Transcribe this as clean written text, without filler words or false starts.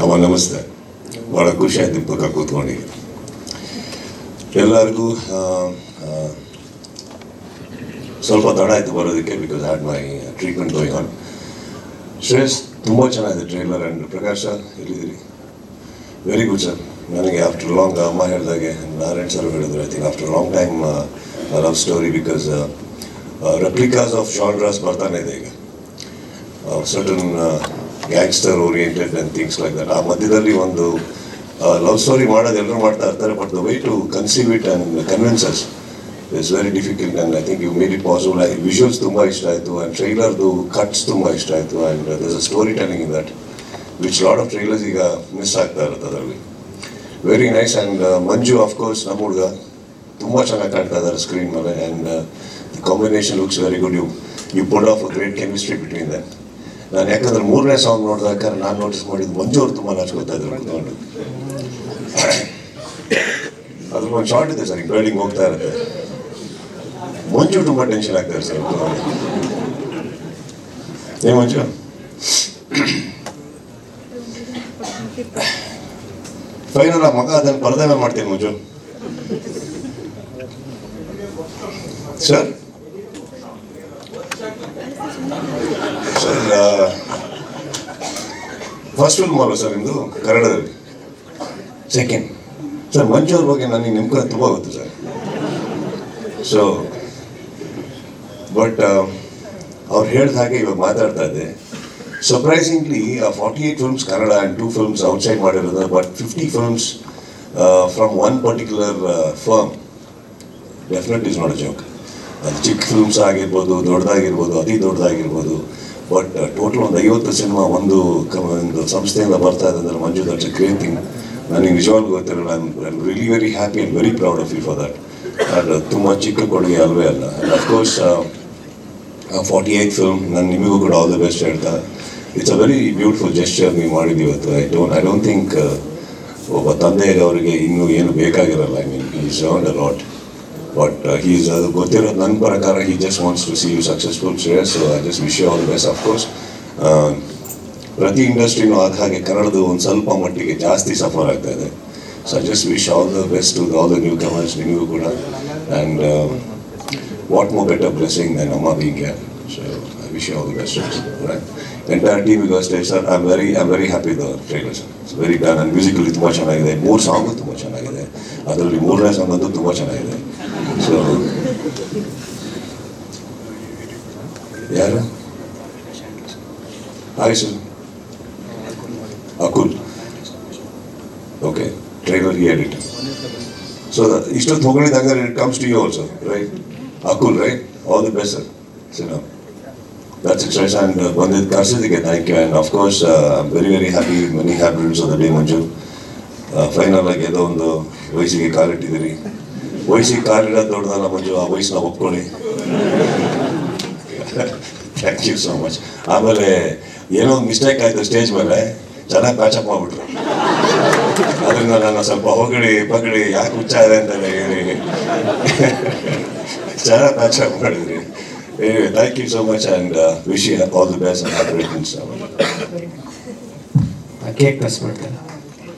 ಅಮ್ಮ ನಮಸ್ತೆ. ಭಾಳ ಖುಷಿ ಆಯ್ತು ನಿಮ್ಮ ಪಕ್ಕ ಕೂತ್ಕೊಂಡಿಗೆ. ಎಲ್ಲರಿಗೂ ಸ್ವಲ್ಪ ತಡ ಆಯಿತು ಬರೋದಕ್ಕೆ, because had my treatment going on. Shreyas ತುಂಬ ಚೆನ್ನಾಗಿದೆ ಟ್ರೈಲರ್. ಆ್ಯಂಡ್ ಪ್ರಕಾಶ್ ಸರ್ ಎಲ್ಲಿದ್ದೀರಿ? Very good sir. ನನಗೆ ಆಫ್ಟರ್ ಲಾಂಗ್ ಅಮ್ಮ ಹೇಳಿದಾಗೆ ನಾರಾಯಣ್ ಸರ್ ಹೇಳಿದ್ರು, I think after long time love story, because replicas of genres ಬರ್ತಾನೆ ಇದೆ ಈಗ. Certain gangster oriented and things like that. ಆ ಮಧ್ಯದಲ್ಲಿ ಒಂದು ಲವ್ ಸ್ಟೋರಿ ಮಾಡೋದು ಎಲ್ಲರೂ ಮಾಡ್ತಾ ಇರ್ತಾರೆ, but the way to conceive it and convinces it's very difficult. And I think you made it possible. Visuals ತುಂಬ ಇಷ್ಟ ಆಯಿತು, ಆ್ಯಂಡ್ ಟ್ರೈಲರ್ದು ಕಟ್ಸ್ ತುಂಬ ಇಷ್ಟ ಆಯಿತು, and there is a story telling in that which lot of trailers ಈಗ miss ಆಗ್ತಾ ಇರುತ್ತೆ ಅದರಲ್ಲಿ. Very nice. And Manju of course ನಮ್ಮ ಹುಡುಗ ತುಂಬ ಚೆನ್ನಾಗಿ ಕಾಣ್ತಾ ಇದ್ದಾರೆ ಸ್ಕ್ರೀನ್ ಮೇಲೆ, and the combination looks very good. You put off a great chemistry between them. ನಾನು ಯಾಕಂದ್ರೆ 3ನೇ ಸಾಂಗ್ ನೋಡಿದಾಗ ನಾನು ನೋಟಿಸ್ ಮಾಡಿದ್ದು ಮಂಜು ಅವ್ರು ತುಂಬ ನಾಚ್ಕೊತಾ ಇದ್ರು ಕುತ್ಕೊಂಡು. ಅದ್ರ ಒಂದು ಶಾರ್ಟ್ ಇದೆ ಸರ್, ಈಗ ಬಿಲ್ಡಿಂಗ್ ಹೋಗ್ತಾ ಇರುತ್ತೆ, ಮಂಜು ತುಂಬ ಟೆನ್ಷನ್ ಆಗ್ತಾರೆ ಸರ್. ಏ ಮಂಜು, ಫೈನಲ್ ಆ ಮಗ ಅದನ್ನು ಪರದೆ ಮೇಲೆ ಮಾಡ್ತೀನಿ ಮಂಜು ಸರ್. ಸರ್ ಫಸ್ಟ್ ಫಿಲ್ಮ್ ಅಲ್ವ ಸರ್ ನಿಮ್ಮದು ಕನ್ನಡದಲ್ಲಿ? Second sir. ಮಂಜು ಅವ್ರ ಬಗ್ಗೆ ನನಗೆ ನಿಮ್ಗೆ ತುಂಬ ಗೊತ್ತು ಸರ್. ಸೊ ಬಟ್ ಅವ್ರು ಹೇಳಿದ ಹಾಗೆ ಇವಾಗ ಮಾತಾಡ್ತಾ ಇದ್ದೆ, surprisingly 48 films Kannada and 2 films outside ಮಾಡಿರೋದು, but 50 films from one particular firm definite is not a joke. ಅದು ಚಿಕ್ಕ ಫಿಲ್ಮ್ಸ್ ಆಗಿರ್ಬೋದು, ದೊಡ್ಡದಾಗಿರ್ಬೋದು, ಅತಿ ದೊಡ್ಡದಾಗಿರ್ಬೋದು, ಬಟ್ ಟೋಟಲ್ ಒಂದು 50 ಸಿನಿಮಾ ಒಂದು ಸಂಸ್ಥೆಯಿಂದ ಬರ್ತಾ ಇದೆ ಅಂದರೆ Manju that's a great thing. ನನಗೆ ನಿಜವಾಗ್ಲೂ ಗೊತ್ತಿರಲ್ಲ. I am really very happy and very proud of you for that. ಅದು ತುಂಬ ಚಿಕ್ಕ ಕೊಡುಗೆ ಅಲ್ವೇ ಅಲ್ಲ. ಆ್ಯಂಡ್ ಅಫ್ಕೋರ್ಸ್ 48 ಫಿಲ್ಮ್ ನಾನು ನಿಮಗೂ ಕೂಡ ಆಲ್ ದ ಬೆಸ್ಟ್ ಹೇಳ್ತಾ, it's a very beautiful gesture ನೀವು ಮಾಡಿದ್ದೀವಿ ಇವತ್ತು. ಐ ಡೋಂಟ್ ಥಿಂಕ್ ಒಬ್ಬ ತಂದೆಗೆ ಅವರಿಗೆ ಇನ್ನೂ ಏನು ಬೇಕಾಗಿರಲ್ಲ. I mean he is earned a lot, but he's ಅದು ಗೊತ್ತಿರೋದು ನನ್ನ ಪ್ರಕಾರ he just wants to see you successful Shreyas. So I just wish you all the best. Of course ಪ್ರತಿ ಇಂಡಸ್ಟ್ರಿನೂ ಆದ ಹಾಗೆ ಕನ್ನಡದು ಒಂದು ಸ್ವಲ್ಪ ಮಟ್ಟಿಗೆ ಜಾಸ್ತಿ ಸಫರ್ ಆಗ್ತಾ ಇದೆ. So I just wish all the best to all the newcomers, ನಿಮಗೂ ಕೂಡ. And what more better blessing than Amma being here. So I wish you all the best. Entire team ಈಗ ಅಷ್ಟೇ sir. I am very happy the trailer sir. It's very done. And musically ತುಂಬ ಚೆನ್ನಾಗಿದೆ. 3 song ತುಂಬ ಚೆನ್ನಾಗಿದೆ. ಅದರಲ್ಲಿ 3ನೇ song ಅಂತೂ ತುಂಬ ಚೆನ್ನಾಗಿದೆ. ಸೊ ಯಾರು? Hi sir. Akul. Okay, trailer edit. So ಇಷ್ಟೊತ್ತು ಹೊಗಳಿದಾಗ it comes to you also, right? Akul, right? All the best sir. ಸಿನಾ that's it, sir. And ಬಂದಿದ್ದು ಕರ್ಸಿದ್ದಕ್ಕೆ thank you. And of course I am very very happy. Many happy returns of the day Manju. Final ಆಗಿ ಏನೋ ಒಂದು ವಯಸ್ಸಿಗೆ ಕಾಲಿಟ್ಟಿದ್ದೀರಿ. ವಯಸ್ಸಿಗೆ ಕಾಲಿಡೋದು ದೊಡ್ಡದಲ್ಲ ಮಂಜು, ಆ ವಯಸ್ಸನ್ನ ಒಪ್ಕೊಳ್ಳಿ. Thank you so much. ಆಮೇಲೆ ಏನೋ ಒಂದು ಮಿಸ್ಟೇಕ್ ಆಯಿತು ಸ್ಟೇಜ್ ಮೇಲೆ, ಚೆನ್ನಾಗಿ ಪ್ಯಾಚಪ್ ಮಾಡಿಬಿಟ್ರು. ಅದರಿಂದ ನಾನು ಸ್ವಲ್ಪ ಪಗಡಿ ಯಾಕೆ ಹುಚ್ಚ ಇದೆ ಅಂತೆಲ್ಲ ಹೇಳಿ ಚೆನ್ನಾಗಿ ಪ್ಯಾಚಪ್ ಮಾಡಿದ್ರಿ. Thank you so much, and wish you all the best and happy returns. Cake ಕಸ್ ಮಾಡ್ತಾರೆ.